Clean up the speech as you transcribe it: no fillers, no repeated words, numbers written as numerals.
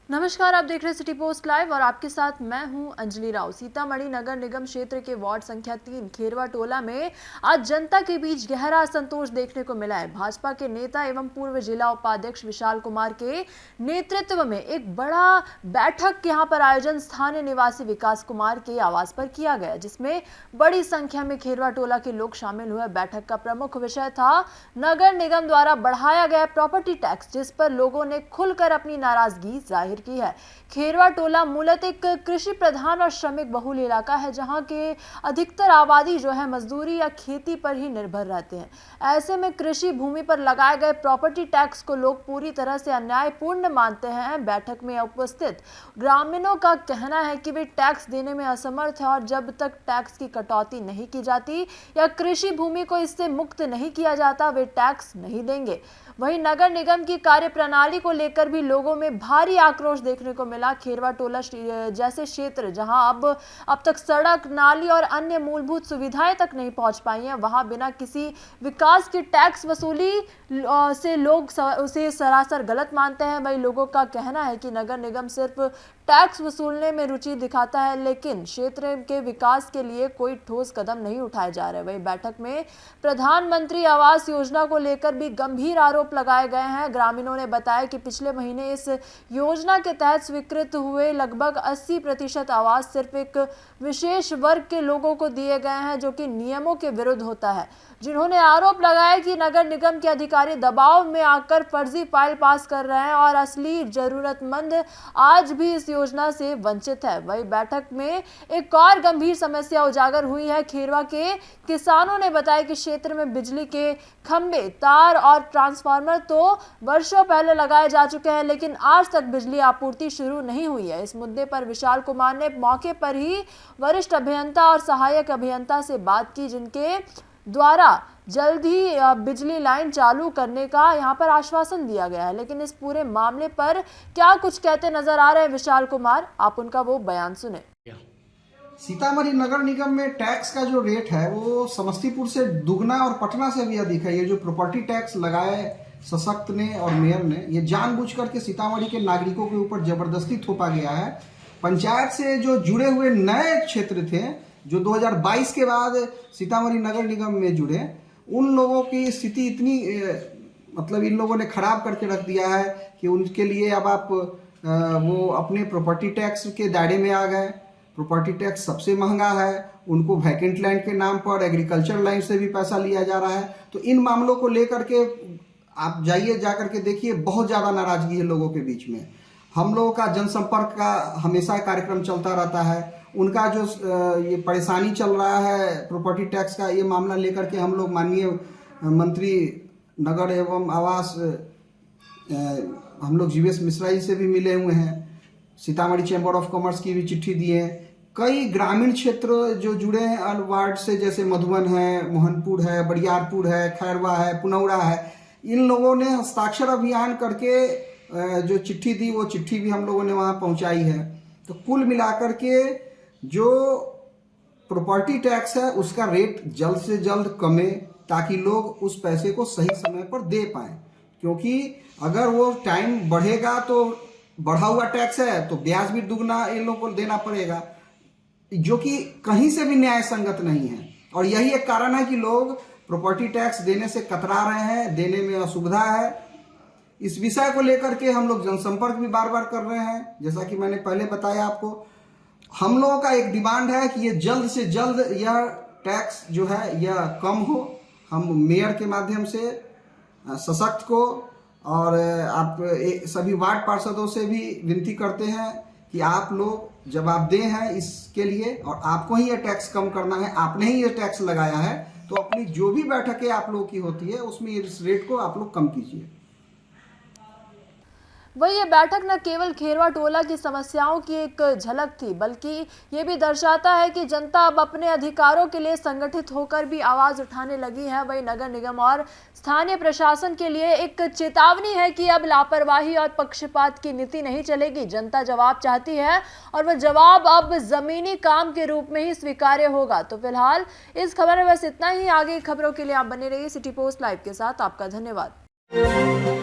नमस्कार, आप देख रहे हैं सिटी पोस्ट लाइव और आपके साथ मैं हूं अंजलि राव। सीतामढ़ी नगर निगम क्षेत्र के वार्ड संख्या 3 खेरवा टोला में आज जनता के बीच गहरा असंतोष देखने को मिला है। भाजपा के नेता एवं पूर्व जिला उपाध्यक्ष विशाल कुमार के नेतृत्व में एक बड़ा बैठक यहां पर आयोजन स्थानीय निवासी विकास कुमार के आवास पर किया गया, जिसमें बड़ी संख्या में खेरवा टोला के लोग शामिल हुए। बैठक का प्रमुख विषय था नगर निगम द्वारा बढ़ाया गया प्रॉपर्टी टैक्स, जिस पर लोगों ने खुलकर अपनी नाराजगी जाहिर की है। खेरवा टोला मूलतः एक कृषि प्रधान और श्रमिक बहुल इलाका है, जहां के अधिकतर आबादी जो है मजदूरी या खेती पर ही निर्भर रहते हैं। ऐसे में कृषि भूमि पर लगाए गए प्रॉपर्टी टैक्स को लोग पूरी तरह से अन्यायपूर्ण मानते हैं। बैठक में उपस्थित ग्रामीणों का कहना है कि वे टैक्स देने में असमर्थ है और जब तक टैक्स की कटौती नहीं की जाती या कृषि भूमि को इससे मुक्त नहीं किया जाता, वे टैक्स नहीं देंगे। वहीं नगर निगम की कार्यप्रणाली को लेकर भी लोगों में भारी आक्रोश देखने को मिला। खेरवा टोला जैसे क्षेत्र जहां अब तक सड़क, नाली और अन्य मूलभूत सुविधाएं तक नहीं पहुंच पाई हैं, वहां बिना किसी विकास की टैक्स वसूली से लोग उसे सरासर गलत मानते हैं। वहीं लोगों का कहना है कि नगर निगम सिर्फ टैक्स वसूलने में रुचि दिखाता है, लेकिन क्षेत्र के विकास के लिए कोई ठोस कदम नहीं उठाए जा रहे। वहीं बैठक में प्रधानमंत्री आवास योजना को लेकर भी गंभीर आरोप लगाए गए हैं। ग्रामीणों ने बताया कि पिछले महीने इस योजना के तहत स्वीकृत हुए लगभग 80% आवास सिर्फ एक विशेष वर्ग के लोगों को दिए गए हैं, जो कि नियमों के विरुद्ध होता है। जिन्होंने आरोप लगाया कि नगर निगम के अधिकारी दबाव में आकर फर्जी फाइल पास कर रहे हैं और असली जरूरतमंद आज भी इस योजना से वंचित है। वही बैठक में एक और गंभीर समस्या उजागर हुई है। खेरवा के किसानों ने बताया कि क्षेत्र में बिजली के खंभे, तार और ट्रांसफार्मर तो वर्षों पहले लगाए जा चुके हैं, लेकिन आज तक बिजली आपूर्ति शुरू नहीं हुई है। इस मुद्दे पर विशाल कुमार ने मौके पर ही वरिष्ठ अभियंता और सहायक अभियंता से बात की, जिनके द्वारा जल्द ही बिजली लाइन चालू करने का यहां पर आश्वासन दिया गया है। लेकिन इस पूरे मामले पर क्या कुछ कहते नजर आ रहे हैं विशाल कुमार, आप उनका वो बयान सुने। सीतामढ़ी नगर निगम में टैक्स का जो रेट है वो समस्तीपुर से दुगना और पटना से भी अधिक है। ये जो प्रॉपर्टी टैक्स लगाए सशक्त ने और मेयर ने, ये जानबूझ करके सीतामढ़ी के नागरिकों के ऊपर जबरदस्ती थोपा गया है। पंचायत से जो जुड़े हुए नए क्षेत्र थे, जो 2022 के बाद सीतामढ़ी नगर निगम में जुड़े, उन लोगों की स्थिति इतनी मतलब इन लोगों ने खराब करके रख दिया है कि उनके लिए अब आप वो अपने प्रॉपर्टी टैक्स के दायरे में आ गए। प्रॉपर्टी टैक्स सबसे महंगा है, उनको वैकेंट लैंड के नाम पर एग्रीकल्चर लैंड से भी पैसा लिया जा रहा है। तो इन मामलों को लेकर के आप जाइए, जाकर के देखिए, बहुत ज़्यादा नाराजगी है लोगों के बीच में। हम लोगों का जनसंपर्क का हमेशा कार्यक्रम चलता रहता है। उनका जो ये परेशानी चल रहा है प्रॉपर्टी टैक्स का, ये मामला लेकर के हम लोग माननीय मंत्री नगर एवं आवास हम लोग जीवेश मिश्रा जी से भी मिले हुए हैं। सीतामढ़ी चैम्बर ऑफ कॉमर्स की भी चिट्ठी दी है। कई ग्रामीण क्षेत्र जो जुड़े हैं वार्ड से, जैसे मधुबन है, मोहनपुर है, बरियारपुर है, खैरवा है, पुनौरा है, इन लोगों ने हस्ताक्षर अभियान करके जो चिट्ठी दी, वो चिट्ठी भी हम लोगों ने वहाँ पहुँचाई है। तो कुल मिलाकर के जो प्रॉपर्टी टैक्स है उसका रेट जल्द से जल्द कमे, ताकि लोग उस पैसे को सही समय पर दे पाएँ। क्योंकि अगर वो टाइम बढ़ेगा तो बढ़ा हुआ टैक्स है तो ब्याज भी दुगना इन लोगों को देना पड़ेगा, जो कि कहीं से भी न्याय संगत नहीं है। और यही एक कारण है कि लोग प्रॉपर्टी टैक्स देने से कतरा रहे हैं, देने में असुविधा है। इस विषय को लेकर के हम लोग जनसंपर्क भी बार बार कर रहे हैं। जैसा कि मैंने पहले बताया आपको, हम लोगों का एक डिमांड है कि ये जल्द से जल्द यह टैक्स जो है यह कम हो। हम मेयर के माध्यम से सशक्त को और आप सभी वार्ड पार्षदों से भी विनती करते हैं कि आप लोग जवाबदेह हैं इसके लिए, और आपको ही ये टैक्स कम करना है। आपने ही ये टैक्स लगाया है, तो अपनी जो भी बैठकें आप लोगों की होती है उसमें इस रेट को आप लोग कम कीजिए। वही ये बैठक न केवल खेरवा टोला की समस्याओं की एक झलक थी, बल्कि ये भी दर्शाता है कि जनता अब अपने अधिकारों के लिए संगठित होकर भी आवाज उठाने लगी है। वही नगर निगम और स्थानीय प्रशासन के लिए एक चेतावनी है कि अब लापरवाही और पक्षपात की नीति नहीं चलेगी। जनता जवाब चाहती है और वह जवाब अब जमीनी काम के रूप में ही स्वीकार्य होगा। तो फिलहाल इस खबर में बस इतना ही। आगे खबरों के लिए आप बने रहिए सिटी पोस्ट लाइव के साथ। आपका धन्यवाद।